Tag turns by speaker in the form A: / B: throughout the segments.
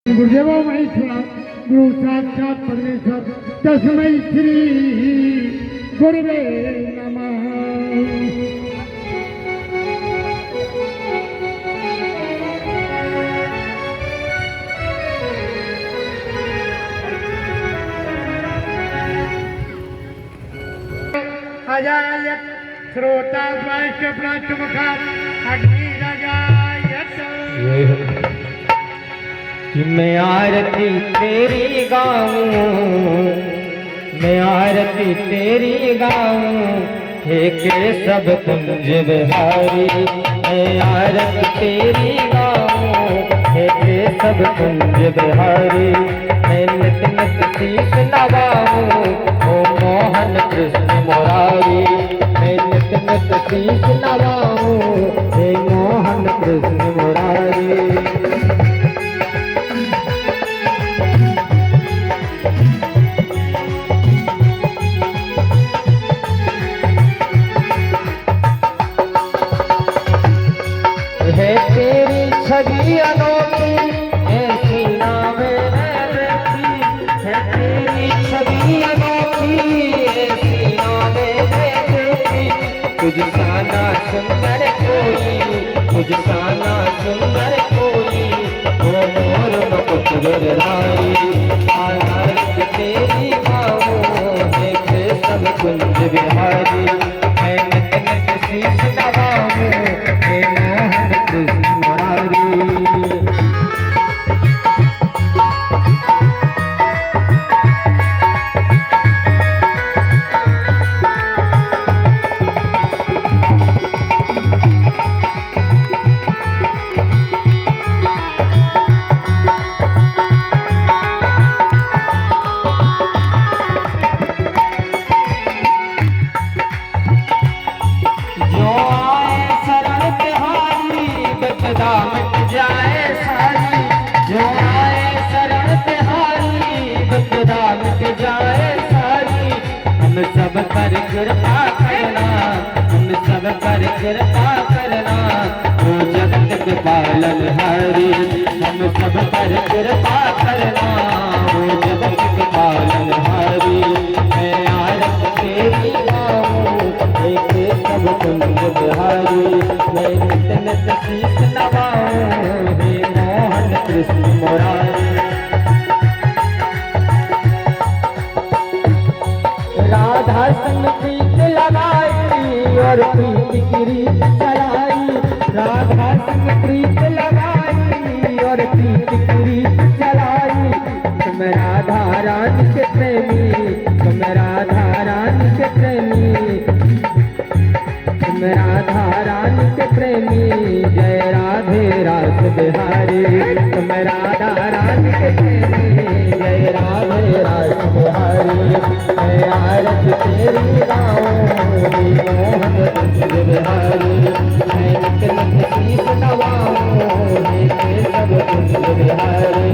A: गुरुदेवो महेश्वरा गुरु साक्षात परमेश्वर तस्मै श्री गुरुवे नमः। अजायत श्रोता द्वाष्ट प्राष्टमुखा अग्निराजायत।
B: कि मैं आरती तेरी गाऊं, मैं आरती तेरी गाऊं, हे के सब कुंज बिहारी। मैं आरती तेरी गाऊं, हे के सब कुंज बिहारी। मैं नित नित शीश नवाऊं, ओ मोहन कृष्ण मुरारी। मैं नित नित शीश नवाऊं, हे मोहन कृष्ण मुरारी। है तेरी छवि अनोखी, ऐसी नाम रहती। है तेरी छवि अनोखी, ऐसी नाम रहती। तुझ सा ना सुंदर कोई, तुझ सा ना सुंदर कोई, वो मोर मुकुट गिरधारी। आरती तेरी गाऊं, देखे सब कुंज बिहारी। मैं नित नित शीश नवाऊं, हे मोहन कृष्ण मुरारी। जो आए शरण तिहारी, विपदा मिट जाए सारी। जो आए शरण तिहारी, विपदा मिट जाए सारी। हम सब पर कृपा करना, हम सब पर कृपा करना, ओ जगत के पालन हारी। हम सब पर कृपा करना, ओ जगत के पालन हारी। मैं आरती तेरी गाऊं, देखे सब कुंज बिहारी। मैं नित नित शीश नवाऊं, हे मोहन कृष्ण मुरारी। राधा संग प्रीत लगाई, और प्रीत की रीत चलाई। राधा संग प्रीत लगाई, और प्रीत की रीत चलाई। तुम राधा रानी के प्रेमी, तुम राधा रानी के प्रेमी, तुम राधा रानी के प्रेमी। जय राधे रास बिहारी। तुम राधा रानी के प्रेमी, जय राधे रास बिहारी। मैं आरती तेरी गाऊं, हे मोहन कृष्ण बिहारी। मैं नित नित शीश नवाऊं, हे के सब कुंज बिहारी।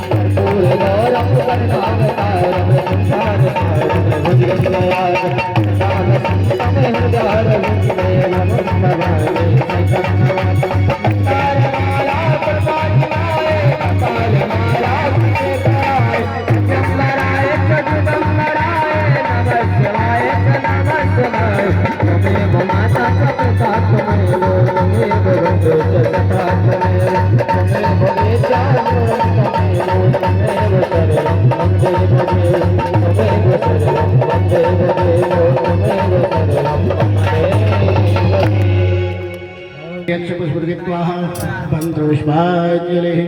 B: कर्पूर गौरम करुणावतारम, संसार सारम भुजगेन्द्रयागम। राम सीतम हृदय रविंद्र नमः भवानी सैतन्यनाथ। तारमाला प्रपाटिनाय, कपाल माला कुंडलाय। जम्बराय जगदम्बराय, नमः शिवाय नमः शिवाय। त्वमेव माता प्रपिता त्वमेव, त्वमेव बन्धुश्च सखा त्वमेव। त्वमेव वेद्या त्वमेव, त्वमेव शरणं वन्दे भजे। त्वमेव शरणं वन्दे भजे, त्वमेव शरणं वन्दे भजे।
A: यक्षपुष्पृत्वाः पन्त्रपुष्पाञ्जलिः।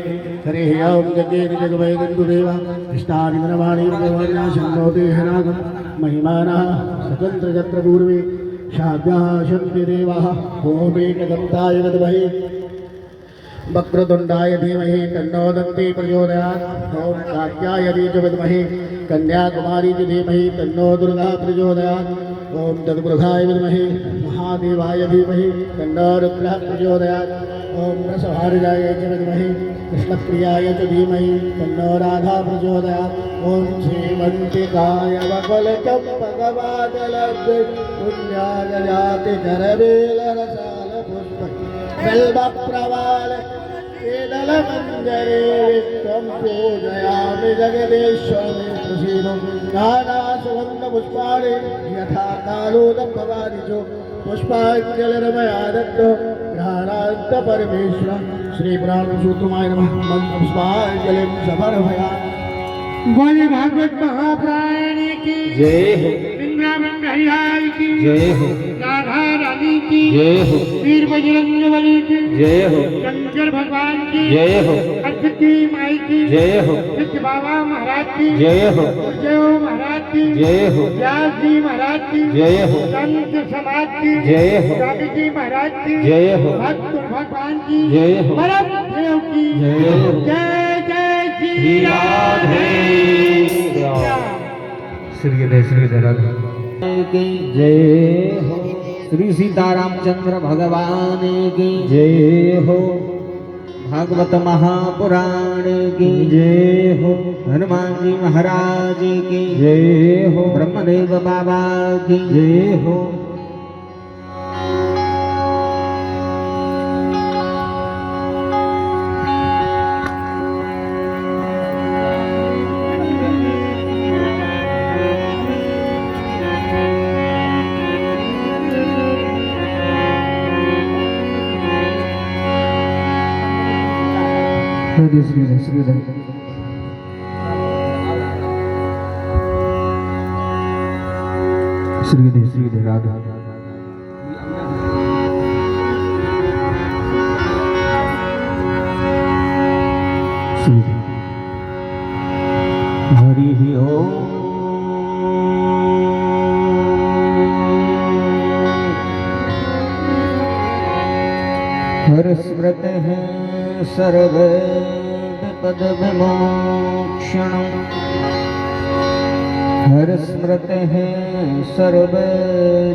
A: हरिः ओं जगेन जगवैगन्तुदेवा कृष्णानिन्द्रवाणी भगवान्या शन्नोतिहनागं। महिमानः स्वतन्त्रयत्र पूर्वे शाद्याः शक्तिदेवाः। ॐ एकदन्ताय विद्महे वक्रतुण्डाय धीमहि तन्नो दन्ती प्रचोदयात्। ॐ कात्यायनी च विद्महे कन्याकुमारी च धीमहि तन्नो दुर्गा प्रचोदयात्। ॐ तत्पुरुषाय विद्महे महादेवाय धीमहि तन्नो रुद्रः प्रचोदयात्। ॐ रसभार्याय च विद्महे कृष्णप्रियाय च धीमहि तन्नो राधा प्रचोदयात्। ॐ श्रीमन्तिकाय वकुलचम्पकवादलब्धे पुण्यागजाति करवेलरसालपुष्प बिल्वप्रवाल केदलमञ्जरे विश्वम पूजयामि जगदीश्वरे प्रसीदो नानासुगन्धपुष्पाणि यथा कालोदभवादिषु पुष्पाञ्जलिर्मया दत्तो ध्यानान्त परमेश्वर श्रीपुराणसूत्रमाय नमः पुष्पाञ्जलिं समर्पयामि।
C: बोले भागवत महापुराण की
B: जय हो,
C: वृंदावन बिहारी की
B: जय हो,
C: राधा रानी की
B: जय हो,
C: वीर बजरंग बली की
B: जय हो,
C: शंकर भगवान की
B: जय हो,
C: अद्वितीय माई की
B: जय हो,
C: सत्य बाबा महाराज की
B: जय हो,
C: गुरुदेव महाराज की
B: जय हो,
C: व्यास जी महाराज की
B: जय हो,
C: संत समाज की
B: जय हो,
C: स्वामी जी महाराज की
B: जय हो,
C: भक्त भगवान की
B: जय हो,
C: परम देव की
B: जय हो।
C: जय जय श्री
B: श्री राधे
C: राम।
B: श्री राधे की जय हो, श्री सीतारामचंद्र भगवान की जय हो, भागवत महापुराण की जय हो, हनुमान जी महाराज की जय हो, ब्रह्मदेव बाबा की जय हो। श्री राधा हरि ओम। हर स्मृत है सर्व विपद विमोक्षण, हर स्मृत है सर्व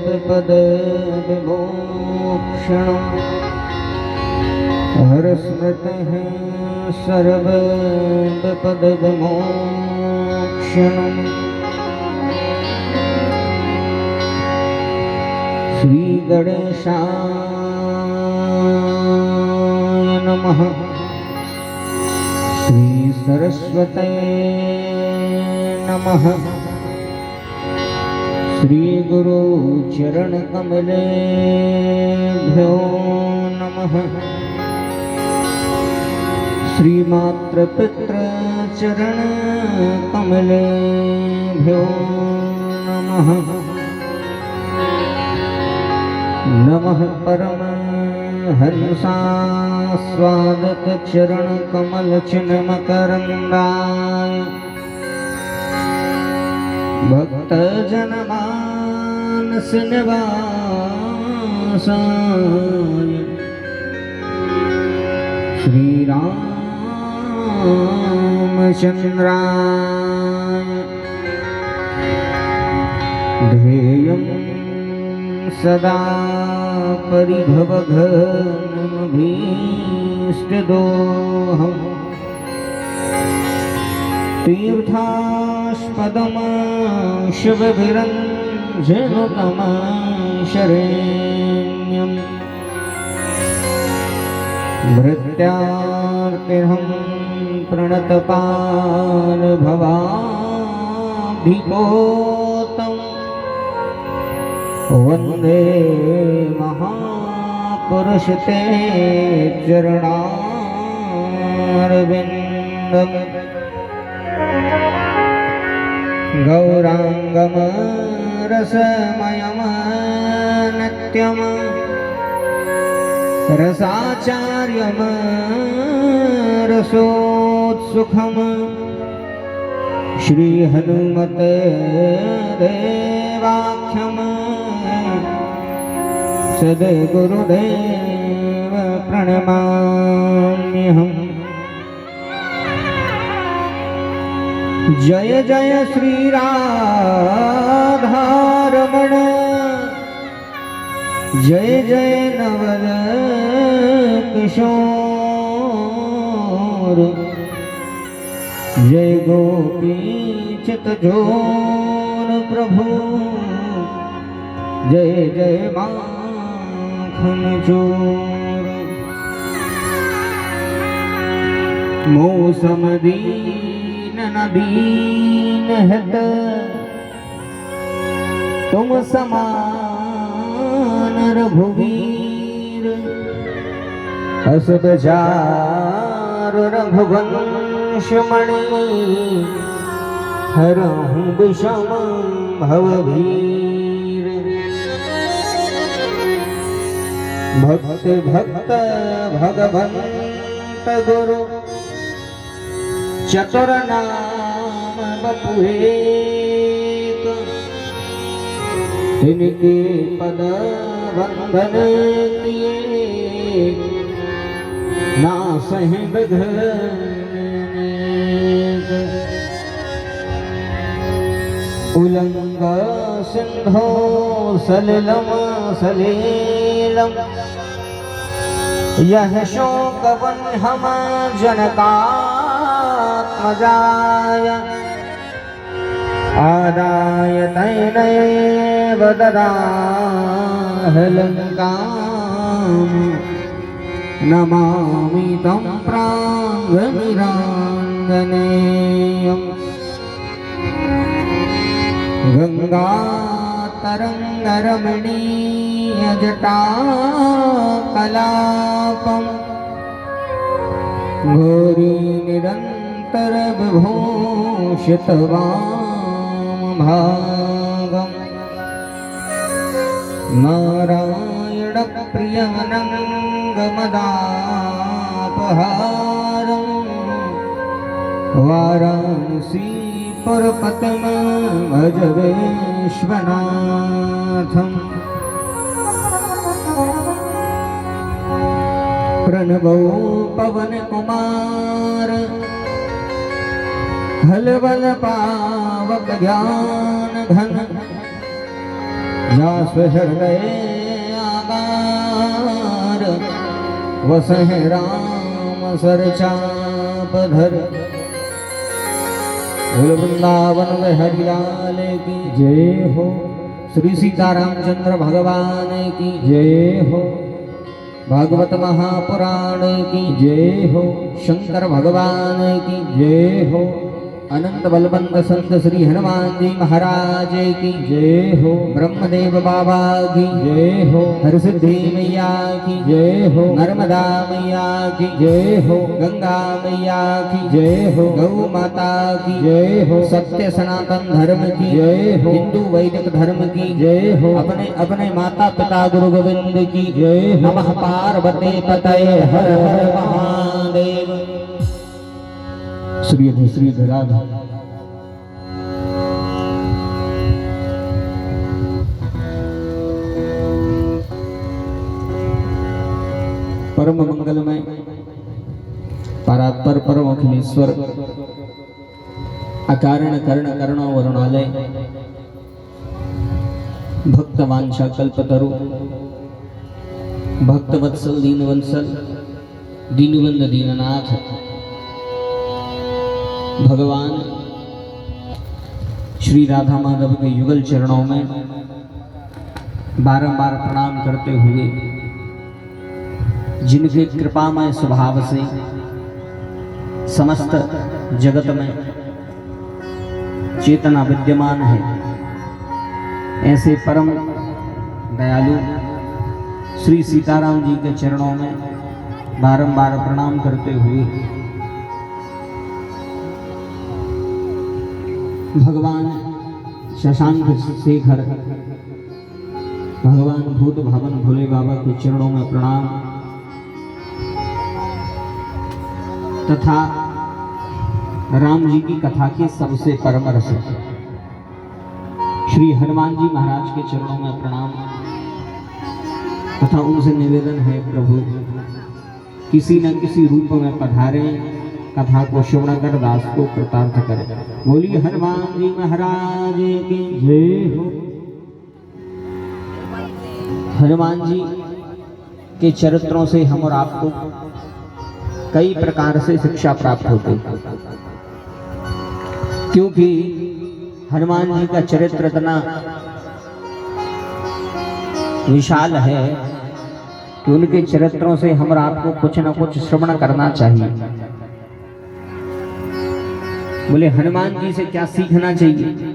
B: विपद विमोक्षण, हर स्मृत है सर्व विपद विमोक्षण। श्री गणेशाय नमः, श्री सरस्वते नमः, श्री गुरु चरण कमलेभ्यो नमः, श्री मात्र पितृ चरण कमलेभ्यो नमः, नमः परम हंसास्वादक चरण कमल चिन्ह मकरंदाय, भक्त जनमानस निवासाय, श्री रामचंद्राय ध्येयं सदा परिभवघनमभीष्टदोहम्, तीर्थास्पदं शिवभिरञ्जनुतम शरेण्यं, भृत्यार्तिहं प्रणतपालभवाब्धिपोतम्, वन्दे महापुरुष ते चरणारविन्दम्, गौरांगम रसमयम नित्यम, रसाचार्यम रसोत्सुखम, श्री हनुमत देवाख्यम, सद्गुरुदेव प्रणमाम्यहम्। जय जय श्री राधारमण, जय जय नवल किशोर, जय गोपी चितजोर प्रभु, जय जय माखन चोर। मौसम दीन न दीन हित तुम समान रघुवीर अस बजार रघुवंश मणि हरहु विषम भवभीर भक्त भक्त भगवंत गुरु चतुर नाम बपुएक इनके पद वंदन किए नासहि विघ्न उल्लंघ सिंधो सलिलम सलीलम यह शोकवन हम जनकात्मजाय आदाय तैनैव ददाह लङ्काम् नमामि तं प्राङ्गनिराङ्गनेयम् गङ्गातरङ्गरमणीयजटाकलापम् घोरी निरन्तर विभूषितवामभागम् नारायणप्रियमनङ्गमदापहारम् वाराणसीपुरपतनं भज विश्वनाथम् प्रणवो पवन कुमार हलवल पावक ज्ञान घन जास हृदय आगार वसह राम सरचापधर वृंदावन में हरिलाल की जय हो। श्री सीतारामचंद्र भगवान की जय हो। भागवत महापुराण की जय हो। शंकर भगवान की जय हो। अनंत बलवंत संत श्री हनुमान जी महाराज की जय हो। ब्रह्मदेव बाबा की जय हो। हरसिद्धि मैया की जय हो। नर्मदा मैया की जय हो। गंगा मैया की जय हो। गौ माता की जय हो। सत्य सनातन धर्म की जय हो। हिंदू वैदिक धर्म की जय हो। अपने अपने माता पिता गुरु गोविंद की जय हो। नमः पार्वती पतये हर हर महादेव। श्री राधा परम मंगलमय परात्पर परम अखिलेश्वर अकारण कर्ण करुणा वरुणालय भक्तवांछा कल्पतरु भक्तवत्सल दीनवत्सल दीनबंध दीननाथ भगवान श्री राधा माधव के युगल चरणों में बारंबार प्रणाम करते हुए जिनके कृपामय स्वभाव से समस्त जगत में चेतना विद्यमान है, ऐसे परम दयालु श्री सीताराम जी के चरणों में बारंबार प्रणाम करते हुए भगवान शशांक शेखर भगवान भूत भवन भोले बाबा के चरणों में प्रणाम तथा राम जी की कथा के सबसे परम रस श्री हनुमान जी महाराज के चरणों में प्रणाम तथा उनसे निवेदन है प्रभु किसी न किसी रूप में पधारे कथा को श्रवण कर दास को कृतार्थ करे। बोलिए हनुमान जी महाराज की जय हो। हनुमान जी के चरित्रों से हम और आपको कई प्रकार से शिक्षा प्राप्त होती है, क्योंकि हनुमान जी का चरित्र इतना विशाल है कि उनके चरित्रों से हम और आपको कुछ न कुछ श्रवण करना चाहिए। बोले हनुमान जी से क्या सीखना चाहिए?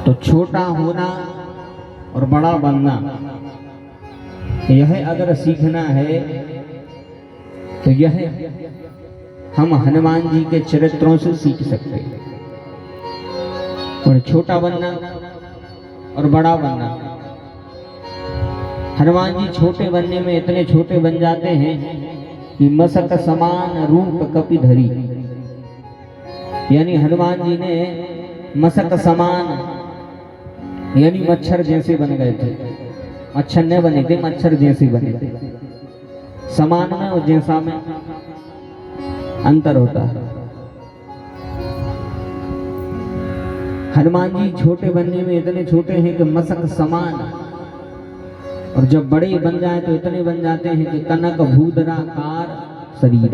B: तो छोटा होना और बड़ा बनना, यह अगर सीखना है तो यह हम हनुमान जी के चरित्रों से सीख सकते हैं। और छोटा बनना और बड़ा बनना, हनुमान जी छोटे बनने में इतने छोटे बन जाते हैं कि मसक समान रूप कपि धरी, यानी हनुमान जी ने मसक समान यानी मच्छर जैसे बन गए थे। मच्छर न बने थे, मच्छर जैसे बने थे। समान में और जैसा में अंतर होता है। हनुमान जी छोटे बनने में इतने छोटे हैं कि मसक समान, और जब बड़े बन जाए तो इतने बन जाते हैं कि कनक भूदराकार शरीर।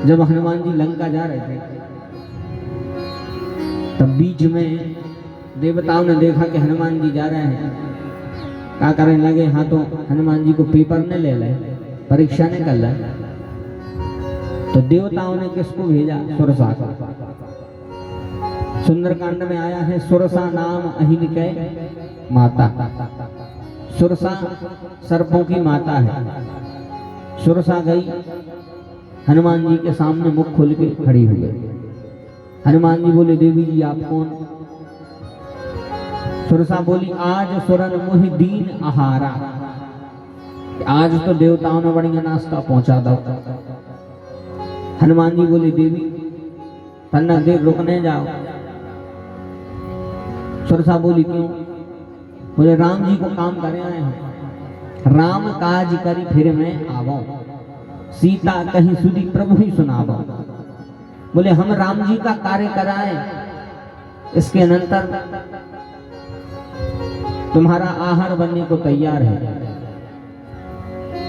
B: जब हनुमान जी लंका जा रहे थे तब बीच में देवताओं ने देखा कि हनुमान जी जा रहे हैं, क्या करने लगे? हाँ, तो हनुमान जी को पेपर ने ले ले, परीक्षा ने कर ले। तो देवताओं ने किसको भेजा? सुरसा को। सुंदरकांड में आया है, सुरसा नाम अहिन के माता। सुरसा सर्पों की माता है। सुरसा गई, हनुमान जी के सामने मुख खोल के खड़ी हो गई। हनुमान जी बोले, देवी जी आप कौन? सुरसा बोली, आज सुरन मुहि दीन आहारा, आज तो देवताओं ने बढ़िया नाश्ता पहुंचा दो। हनुमान जी बोले, देवी तन्ना देर रुकने जाओ। सुरसा बोली, क्यों? बोले, राम जी को काम करे आए हैं, राम काज करी फिर मैं आवो, सीता कहीं सुधी प्रभु ही सुनावो। बोले, हम राम जी का कार्य कराए, इसके अनंतर तुम्हारा आहार बनने को तैयार है।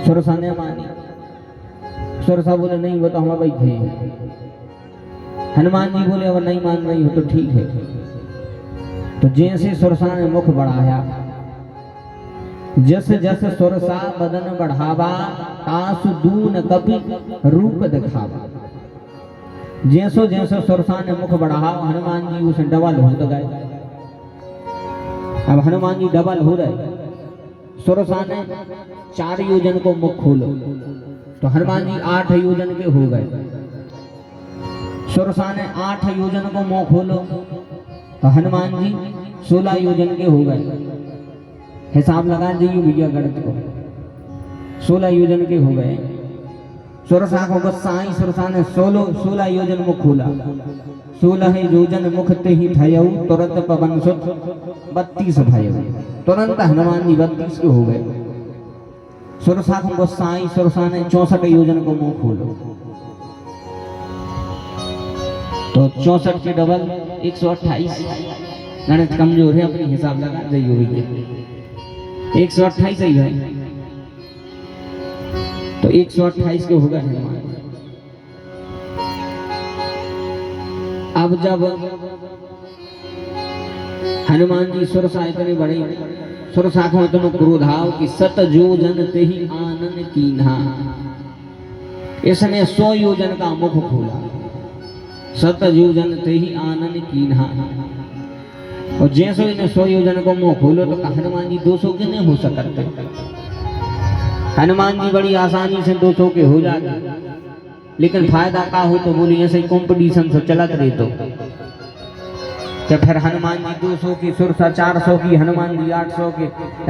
B: सुरसा ने मानी। सुरसा बोले, नहीं वो तो हम बैठे हैं। हनुमान जी बोले, अगर नहीं मान रही हो तो ठीक है। तो जैसे सुरसा ने मुख बढ़ाया, जस जस सुरसा बदन बढ़ावा, तासु दून कपि रूप दिखावा। जैसो जैसो सुरसा ने मुख बढ़ाया, हनुमान जी उसे डबल हो गए। अब हनुमान जी डबल हो रहे। सुरसा ने 4 योजन को मुख खोलो तो हनुमान जी 8 योजन के हो गए। सुरसा ने 8 योजन को मुख खोलो तो हनुमान जी 16 योजन के हो गए। हिसाब लगा दीजिए भैया गणित को, 16 योजन के हो गए। सुरसा को गुस्सा आई, सुरसा ने 16 योजन मुख खोला। 16 योजन मुख ते ही थयऊ, तुरंत पवन सुत 32 भयऊ। तुरंत हनुमान जी 32 के हो गए। सुरसा को गुस्सा आई, सुरसा ने 64 योजन को मुंह खोलो तो 64 के डबल 128। गणित कमजोर है, अपनी हिसाब लगा जाइए। 128 ही है तो 128 के हो गए हनुमान। अब जब हनुमान जी सुरसा इतने बड़े, सुरसा को इतना क्रोध आओ कि 7 योजन ते ही आनन कीन्हा। इसने 100 योजन का मुख खोला। 7 योजन ते ही आनन कीन्हा। और जैसे इन्हें 100 योजन को मुंह खोलो तो हनुमान जी 200 के नहीं हो सकते। हनुमान जी बड़ी आसानी से 200 के हो जाते, लेकिन फायदा का हो तो बोली ऐसे कंपटीशन से चलत रहे तो फिर हनुमान जी 200 की, सुरसा 400 की, हनुमान जी 800 के,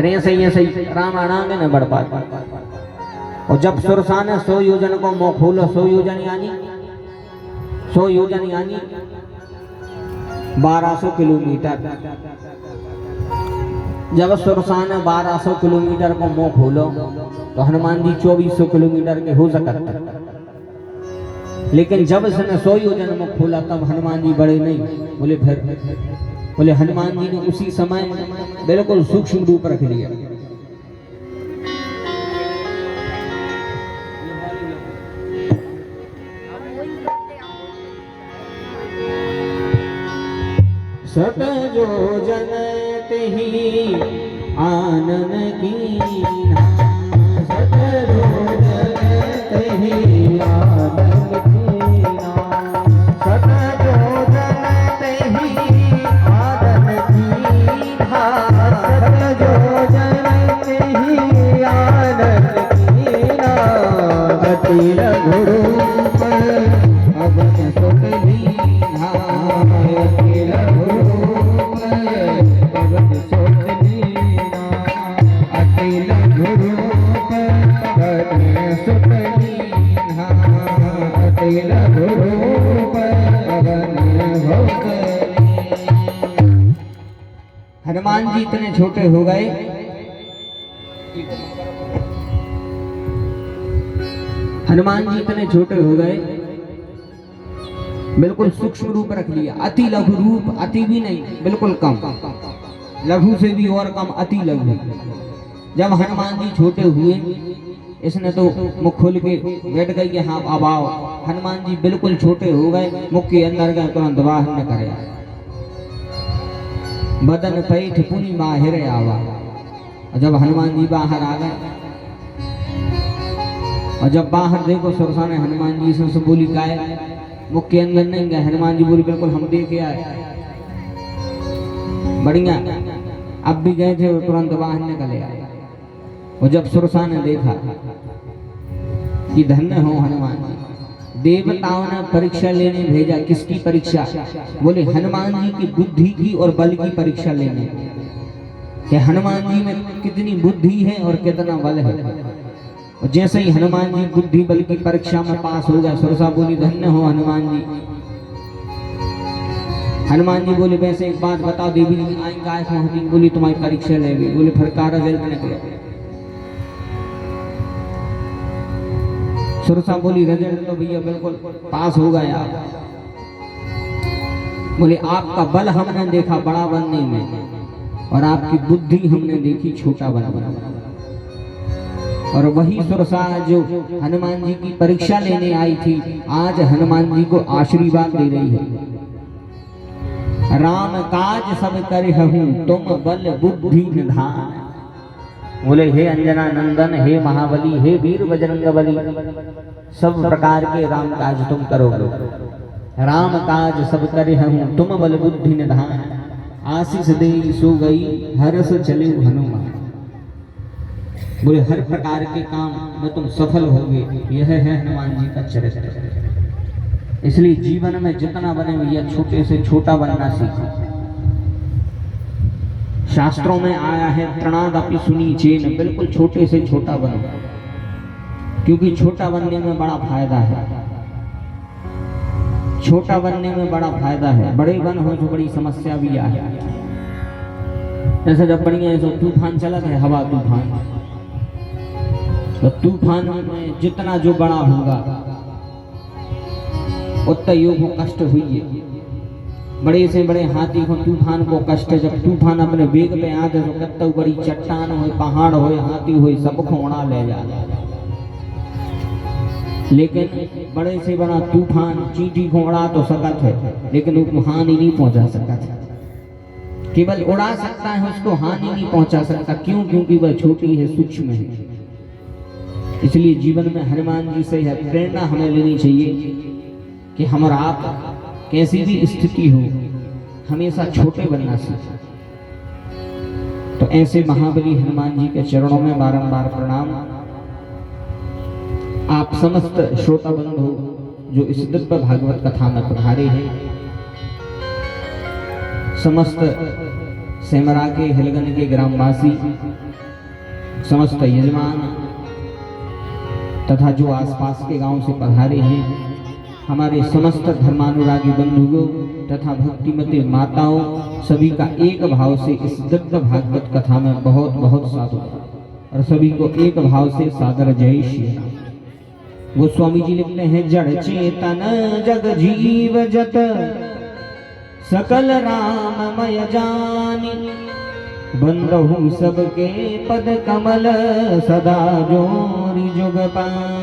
B: ऐसे ही रामायण आगे न बढ़ पाता। और जब सुरसा ने 100 योजन को मुंह खोलो, 100 योजन यानी 1200 किलोमीटर। जब सुरसा ने 1200 किलोमीटर को मुंह खोलो तो हनुमान जी 2400 किलोमीटर के हो सकते। लेकिन जब इसने 100 योजन मुख खोला तब हनुमान जी बड़े नहीं बोले। फिर बोले हनुमान जी ने उसी समय बिल्कुल सूक्ष्म रूप रख लिया। सत योजन तेहि आनन कीन्हा, सत योजन तेहि आनन घोड़ों पर अवन सुत लीना, अकेल घोड़ों पर अवन सुत लीना, अकेल घोड़ों पर अवन सुत लीना, अकेल घोड़ों पर अवन सुत लीना। हनुमान जी इतने छोटे हो गए, हनुमान जी इतने छोटे हो गए, बिल्कुल सूक्ष्म रूप रख लिया। अति लघु रूप, अति भी नहीं, बिल्कुल कम, लघु से भी और कम, अति लघु। जब हनुमान जी छोटे हुए, इसने तो मुख खोल के बैठ गई कि हाँ अब आओ। हनुमान जी बिल्कुल छोटे हो गए, मुख के अंदर गए, तुरंत बाहर न करे। बदन पैठ पुनि माहिर आवा। और जब हनुमान जी बाहर आ गए, और जब बाहर देखो सुरसा ने हनुमान जी से बोली काय, मुख के अंदर नहीं गए। हनुमान जी बोली बिल्कुल हम देखे आए, बढ़िया। अब भी गए थे, वो तुरंत बाहर निकले आए। और जब सुरसा ने देखा कि धन्य हो हनुमान जी, देवताओं ने परीक्षा लेने भेजा। किसकी परीक्षा? बोले हनुमान जी की बुद्धि की और बल की परीक्षा लेने, कि हनुमान जी में कितनी बुद्धि है और कितना बल है। और जैसे ही हनुमान जी बुद्धि बल की परीक्षा में पास हो गए, सुरसा बोली धन्य हो हनुमान जी। हनुमान जी बोले वैसे एक बात बताओ, देवी जी आई गायक महती बोली तुम्हारी परीक्षा लेगी। बोले फिर का रिजल्ट निकले? सुरसा बोली रिजल्ट तो भैया बिल्कुल पास हो गया। बोले आपका बल हमने देखा बड़ा बनने में, और आपकी बुद्धि हमने देखी छोटा बनने में। और वही सुरसा जो हनुमान जी की परीक्षा लेने आई थी, आज हनुमान जी को आशीर्वाद दे रही है। राम काज सब करहूं तुम बल बुद्धि निधान। बोले हे अंजना नंदन, हे महाबली, हे वीर बजरंग बली, सब प्रकार के राम काज तुम करोगे। राम काज सब करहूं तुम बल बुद्धि निधान। आशीष दे सो गई हर्ष चले हनुमान। बोले हर प्रकार के काम में तुम सफल होगे। यह है हनुमान जी का चरित्र। इसलिए जीवन में जितना बने भैया छोटे से छोटा बनना सीखो। शास्त्रों में आया है प्रणाद अपनी सुनी चेन, बिल्कुल छोटे से छोटा बनो, क्योंकि छोटा बनने में बड़ा फायदा है। छोटा बनने में बड़ा फायदा है। बड़े बन हो तो बड़ी समस्या भी आए। जैसे जब बढ़िया ऐसा तूफान चला है, हवा तूफान, तो तूफान में जितना जो बड़ा होगा उतना योग को कष्ट हुई है। बड़े से बड़े हाथी को तूफान को कष्ट, जब तूफान अपने वेग पे आते तो कत्ता बड़ी चट्टान हो, पहाड़ हो, हाथी हो, सबको उड़ा ले जा। लेकिन बड़े से बड़ा तूफान चींटी को उड़ा तो सकत है, लेकिन उसको हानि नहीं पहुंचा सकता। केवल उड़ा सकता है, उसको हानि नहीं पहुंचा सकता। क्यों? क्योंकि वह छोटी है, सूक्ष्म है। इसलिए जीवन में हनुमान जी से प्रेरणा हमें लेनी चाहिए कि हमारा आप कैसी भी स्थिति हो हमेशा छोटे बनना सीखें। तो ऐसे महाबली हनुमान जी के चरणों में बारंबार प्रणाम। आप समस्त श्रोता बंधु जो इस दिव्य भागवत कथा में पधारे हैं, समस्त सेमरा के हिलगन के ग्रामवासी, समस्त यजमान तथा जो आसपास के गांव से पधारे हैं, हमारे समस्त धर्मानुरागी बंधुओं तथा भक्तिमती माताओं, सभी का एक भाव से इस दिव्य भागवत कथा में बहुत बहुत साधुवाद, और सभी को एक भाव से सादर जय श्री राम। गोस्वामी जी लिखते हैं, जड़ चेतन जग जीव जत सकल राममय जानी, बंदहु सबके पद कमल सदा जोरी जुग पानी।